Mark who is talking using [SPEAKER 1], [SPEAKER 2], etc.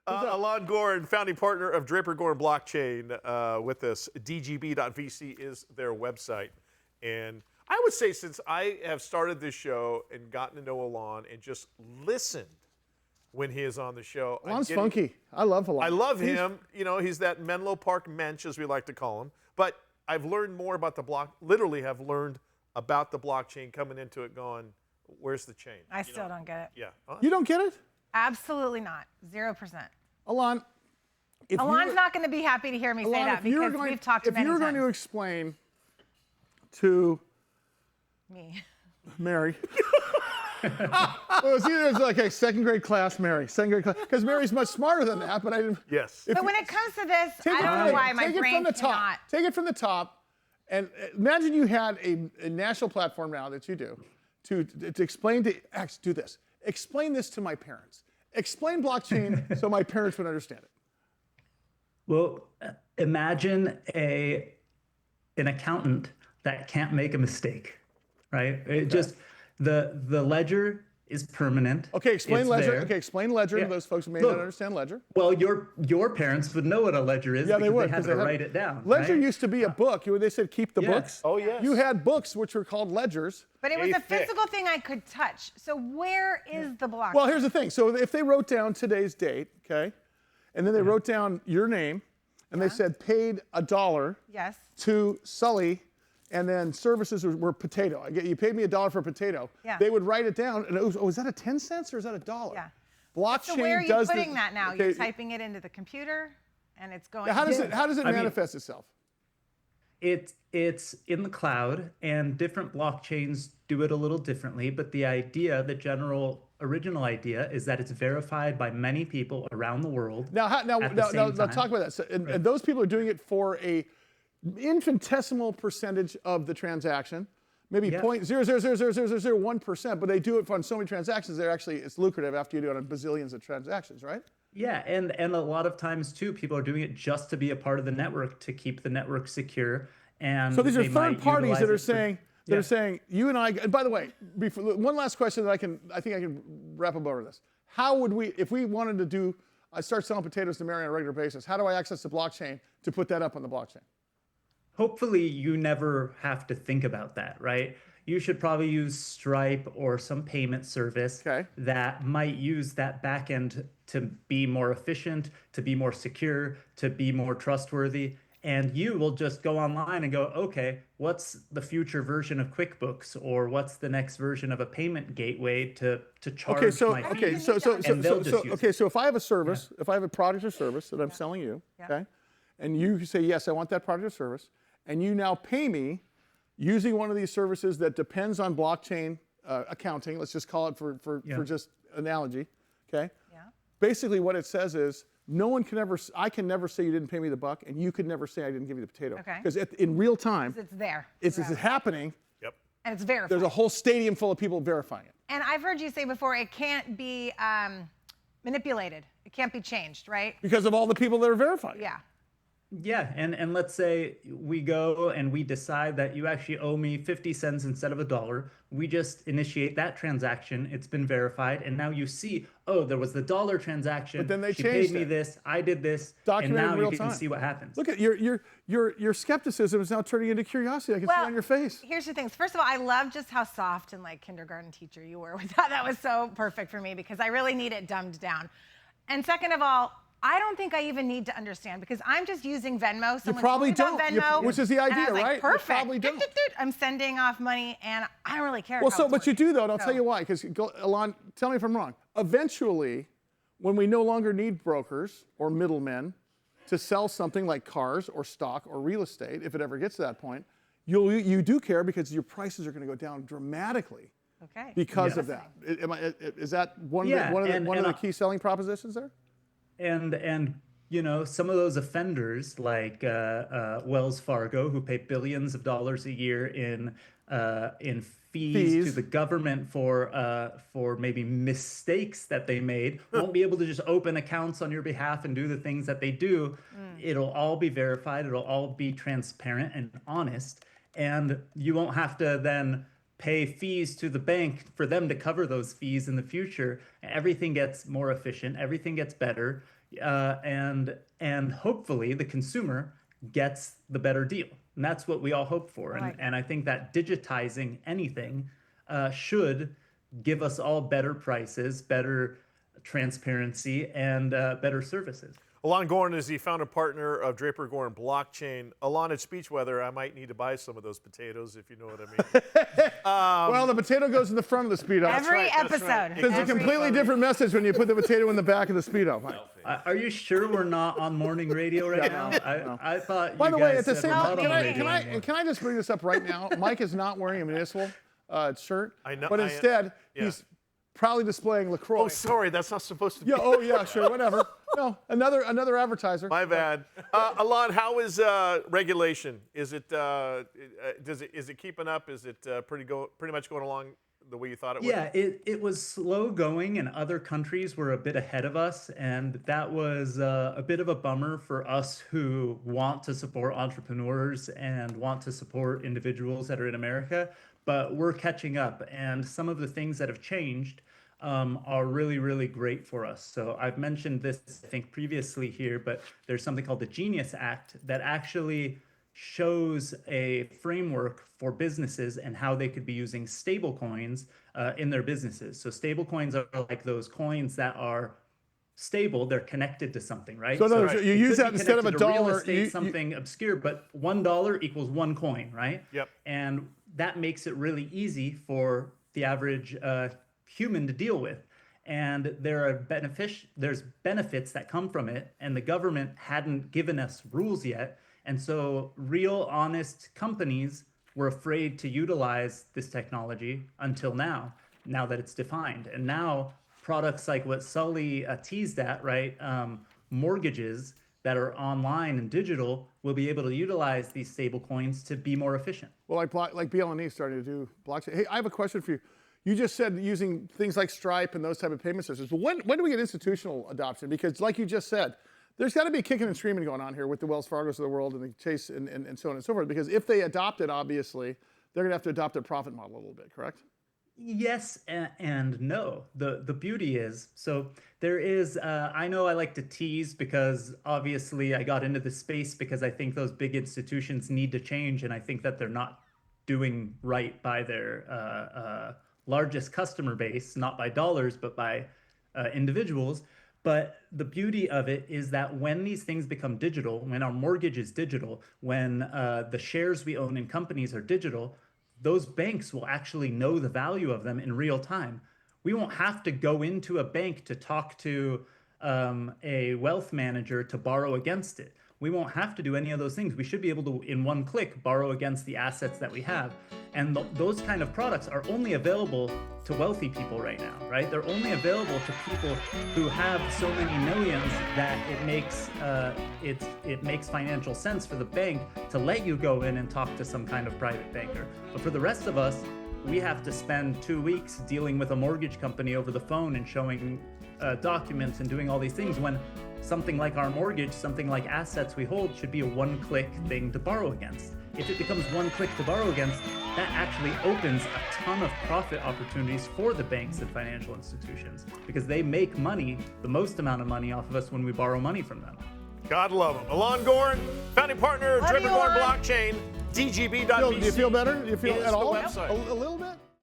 [SPEAKER 1] Alon Goren, founding partner of Draper Goren Blockchain, with us. DGB.vc is their website. And I would say, since I have started this show and gotten to know Alon and just listened when he is on the show.
[SPEAKER 2] Alon's funky. I love Alon.
[SPEAKER 1] I love him. You know, he's that Menlo Park mensch, as we like to call him. But I've learned more about literally have learned about the blockchain, coming into it going, where's the chain?
[SPEAKER 3] I still don't get it.
[SPEAKER 1] Yeah.
[SPEAKER 2] You don't get it?
[SPEAKER 3] Absolutely not. 0%.
[SPEAKER 2] Alon,
[SPEAKER 3] Alon's not going to be happy to hear me say that, because we've talked many times.
[SPEAKER 2] If you were going to explain to
[SPEAKER 3] me,
[SPEAKER 2] Mary, well, it's either like a second grade class, Mary, because Mary's much smarter than that, but I didn't.
[SPEAKER 1] Yes.
[SPEAKER 3] But when it comes to this, I don't know why my brain cannot.
[SPEAKER 2] Take it from the top, and imagine you had a national platform now that you do to explain to, do this. Explain this to my parents. Explain blockchain so my parents would understand it.
[SPEAKER 4] Well, imagine an accountant that can't make a mistake, right? It just the ledger is permanent.
[SPEAKER 2] Okay, explain
[SPEAKER 4] it's
[SPEAKER 2] ledger.
[SPEAKER 4] there.
[SPEAKER 2] Okay, explain ledger to those folks who may not understand ledger.
[SPEAKER 4] Well, your parents would know what a ledger is, because they had to write it down.
[SPEAKER 2] Ledger
[SPEAKER 4] right?
[SPEAKER 2] used to be a book. They said keep the books.
[SPEAKER 1] Oh, yes.
[SPEAKER 2] You had books which were called ledgers.
[SPEAKER 3] But it was a physical thing I could touch. So where is the blockchain?
[SPEAKER 2] Well, here's the thing. So if they wrote down today's date, okay, and then they wrote down your name, and they said paid $1 to Sully, and then services were potato. You paid me $1 for a potato.
[SPEAKER 3] Yeah.
[SPEAKER 2] They would write it down, and it was, is that a 10 cents or is that $1?
[SPEAKER 3] Yeah.
[SPEAKER 2] Blockchain
[SPEAKER 3] so where are you
[SPEAKER 2] does
[SPEAKER 3] putting
[SPEAKER 2] this,
[SPEAKER 3] that now?
[SPEAKER 2] okay.
[SPEAKER 3] You're typing it into the computer, and it's going.
[SPEAKER 2] Now, how does it manifest itself?
[SPEAKER 4] It's in the cloud, and different blockchains do it a little differently. But the idea, the original idea, is that it's verified by many people around the world.
[SPEAKER 2] Now talk about that. So, and those people are doing it for a infinitesimal percentage of the transaction, maybe 0.0000001%, but they do it on so many transactions. It's lucrative after you do it on bazillions of transactions, right?
[SPEAKER 4] Yeah, and a lot of times too, people are doing it just to be a part of the network, to keep the network secure. And
[SPEAKER 2] so these are third parties that are saying you and I. And by the way, one last question that I think I can wrap up over this. How would we, if we wanted to start selling potatoes to Mary on a regular basis? How do I access the blockchain to put that up on the blockchain?
[SPEAKER 4] Hopefully you never have to think about that, right? You should probably use Stripe or some payment service that might use that backend to be more efficient, to be more secure, to be more trustworthy. And you will just go online and go, okay, what's the future version of QuickBooks, or what's the next version of a payment gateway to charge my fees?
[SPEAKER 2] So if I have a service, if I have a product or service that I'm selling you, okay, and you say, yes, I want that product or service, and you now pay me using one of these services that depends on blockchain accounting, let's just call it for just analogy, okay? Yeah. Basically what it says is, I can never say you didn't pay me the buck, and you could never say I didn't give you the potato. Okay. Because in real time,
[SPEAKER 3] it's there.
[SPEAKER 2] It's happening.
[SPEAKER 1] Yep.
[SPEAKER 3] And it's verified.
[SPEAKER 2] There's a whole stadium full of people verifying it.
[SPEAKER 3] And I've heard you say before, it can't be manipulated. It can't be changed, right?
[SPEAKER 2] Because of all the people that are verifying.
[SPEAKER 3] Yeah.
[SPEAKER 4] Yeah, and let's say we go and we decide that you actually owe me 50 cents instead of $1. We just initiate that transaction. It's been verified, and now you see, oh, there was the $1 transaction.
[SPEAKER 2] But then they
[SPEAKER 4] she
[SPEAKER 2] changed
[SPEAKER 4] paid me this. I did this, and now you can see what happens.
[SPEAKER 2] Look at your skepticism is now turning into curiosity. I can see it on your face.
[SPEAKER 3] Here's the things. First of all, I love just how soft and like kindergarten teacher you were with that. That was so perfect for me, because I really need it dumbed down. And second of all, I don't think I even need to understand, because I'm just using Venmo.
[SPEAKER 2] You probably don't,
[SPEAKER 3] Venmo,
[SPEAKER 2] which is the idea, right?
[SPEAKER 3] Perfect.
[SPEAKER 2] You probably don't.
[SPEAKER 3] I'm sending off money, and I don't really care.
[SPEAKER 2] Well, but you do, though, and I'll tell you why. Because, Alon, tell me if I'm wrong. Eventually, when we no longer need brokers or middlemen to sell something like cars or stock or real estate, if it ever gets to that point, you do care, because your prices are going to go down dramatically.
[SPEAKER 3] Okay.
[SPEAKER 2] Because of that. Is that one of the key selling propositions there?
[SPEAKER 4] And you know, some of those offenders like Wells Fargo, who pay billions of dollars a year in fees to the government for maybe mistakes that they made, won't be able to just open accounts on your behalf and do the things that they do. It'll all be verified. It'll all be transparent and honest, and you won't have to then pay fees to the bank for them to cover those fees in the future. Everything gets more efficient. Everything gets better. and hopefully the consumer gets the better deal. And that's what we all hope for. And I think that digitizing anything should give us all better prices, better transparency, and better services.
[SPEAKER 1] Alon Goren is the founder partner of Draper Goren Blockchain. Alon, at Speech Weather, I might need to buy some of those potatoes, if you know what I mean.
[SPEAKER 2] Well, the potato goes in the front of the Speedo.
[SPEAKER 3] Every episode.
[SPEAKER 1] right.
[SPEAKER 2] There's a completely different message when you put the potato in the back of the Speedo.
[SPEAKER 4] Are you sure we're not on morning radio right now? I thought
[SPEAKER 2] By
[SPEAKER 4] you
[SPEAKER 2] the way,
[SPEAKER 4] guys
[SPEAKER 2] at the
[SPEAKER 4] said
[SPEAKER 2] same
[SPEAKER 4] we're
[SPEAKER 2] time,
[SPEAKER 4] not on radio anymore.
[SPEAKER 2] can I just bring this up right now? Mike is not wearing a municipal shirt,
[SPEAKER 1] I know-
[SPEAKER 2] but instead he's proudly displaying LaCroix.
[SPEAKER 1] Oh, sorry, that's not supposed to be.
[SPEAKER 2] Yeah. Oh, yeah. Sure. Whatever. No, another advertiser.
[SPEAKER 1] My bad. Alon, how is regulation? Is it is it keeping up? Is it pretty much going along the way you thought it would?
[SPEAKER 4] Yeah, it was slow going, and other countries were a bit ahead of us, and that was a bit of a bummer for us who want to support entrepreneurs and want to support individuals that are in America. But we're catching up, and some of the things that have changed are really, really great for us. So I've mentioned this, I think, previously here, but there's something called the Genius Act that actually shows a framework for businesses and how they could be using stable coins in their businesses. So stable coins are like those coins that are stable, they're connected to something, right?
[SPEAKER 2] So, no, you
[SPEAKER 4] it
[SPEAKER 2] use
[SPEAKER 4] could
[SPEAKER 2] that
[SPEAKER 4] be
[SPEAKER 2] instead of a
[SPEAKER 4] connected to real
[SPEAKER 2] dollar,
[SPEAKER 4] estate, something obscure, but $1 equals one coin, right?
[SPEAKER 1] Yep.
[SPEAKER 4] And that makes it really easy for the average human to deal with. And there's benefits that come from it, and the government hadn't given us rules yet. And so real honest companies were afraid to utilize this technology until now that it's defined. And now products like what Sully teased at, right? Mortgages that are online and digital will be able to utilize these stable coins to be more efficient.
[SPEAKER 2] Well, like BLNE starting to do blockchain. Hey, I have a question for you. You just said using things like Stripe and those type of payment systems. But when do we get institutional adoption? Because like you just said, there's got to be kicking and screaming going on here with the Wells Fargos of the world and the Chase and so on and so forth. Because if they adopt it, obviously, they're going to have to adopt their profit model a little bit, correct?
[SPEAKER 4] Yes and no. The beauty is, so there is, I know I like to tease because obviously I got into this space because I think those big institutions need to change, and I think that they're not doing right by their largest customer base, not by dollars, but by individuals. But the beauty of it is that when these things become digital, when our mortgage is digital, when the shares we own in companies are digital, those banks will actually know the value of them in real time. We won't have to go into a bank to talk to a wealth manager to borrow against it. We won't have to do any of those things. We should be able to, in one click, borrow against the assets that we have. And those kind of products are only available to wealthy people right now, right? They're only available to people who have so many millions that it makes financial sense for the bank to let you go in and talk to some kind of private banker. But for the rest of us, we have to spend 2 weeks dealing with a mortgage company over the phone and showing documents and doing all these things, when something like our mortgage, something like assets we hold, should be a one-click thing to borrow against. If it becomes one click to borrow against, that actually opens a ton of profit opportunities for the banks and financial institutions, because they make money, the most amount of money, off of us when we borrow money from them.
[SPEAKER 1] God love him. Alon Goren, founding partner of
[SPEAKER 3] Love
[SPEAKER 1] Draper
[SPEAKER 3] you,
[SPEAKER 1] Goren
[SPEAKER 3] Alon.
[SPEAKER 1] Blockchain, DGB.vc.
[SPEAKER 2] Do you feel better? Do you feel
[SPEAKER 1] is
[SPEAKER 2] at
[SPEAKER 1] the
[SPEAKER 2] all?
[SPEAKER 1] website.
[SPEAKER 2] A little bit?